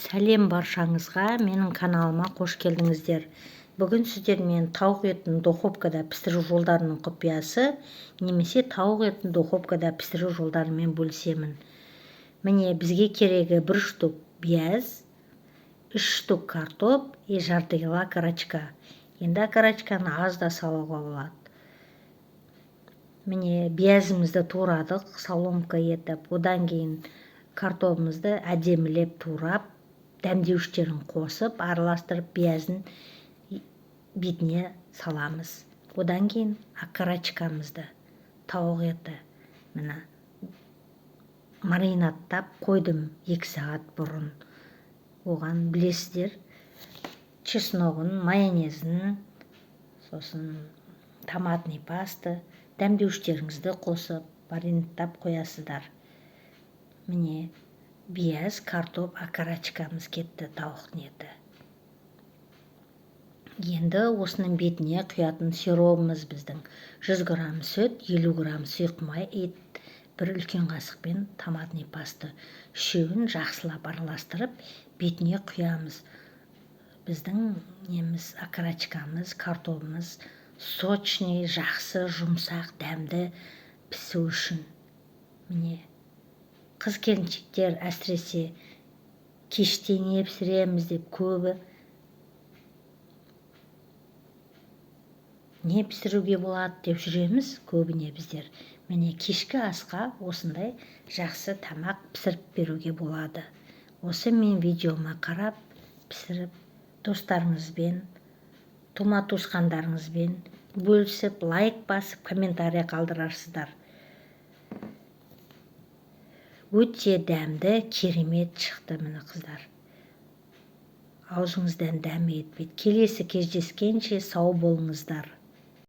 Сәлем баршаңызға, менің каналыма қош келдіңіздер. Бүгін сіздермен тауық етін духовкада пісіру жолдарының құпиясы немесе тауық етін духовкада пісіру жолдарымен бөлісемін. Міне бізге керегі 1 штук бияз, 3 штук картоп и жарты кило окорочка. Енді окорочканы аз да салуға болады. Міне биязымызды турадық, соломка етіп, одан кейін картопымызды әдемілеп турап, дәмдеуіштерін қосып, араластырып бияздың бетіне саламыз. Одан кейін окорочкамызды, тауық еті, міне маринадтап қойдым 2 сағат бұрын. Оған білесіздер, чесногын, майонезін, сосын томатный паста, дәмдеуіштеріңізді қосып, маринадтап қоясыздар. Міне бияз, картоп, окорочкамыз кетті, тауықтың еті. Енді осының бетіне құятын сиробымыз біздің 100 грамм сүт, 50 грамм сұйық май, 1 үлкен қасықпен томатный паста. Үшеуін жақсылап араластырып, бетіне құямыз. Біздің неміз окорочкамыз, картопымыз сочный, жақсы, жұмсақ, дәмді пісу үшін. Міне қыз келіншектер әсіресе кеште не пісіреміз деп көбі не пісіруге болады деп жүреміз көбіне біздер. Міне кешкі асқа осындай жақсы тамақ пісіріп беруге болады. Осы мен видеома қарап пісіріп достарыңызбен, тума-туысқандарыңызбен бөлісіп, лайк басып, комментарий қалдырарсыздар. Өте дәмді, керемет шықты міне қыздар. Аузыңыздан дәмі етпейді. Келесі кездескенше сау болыңыздар.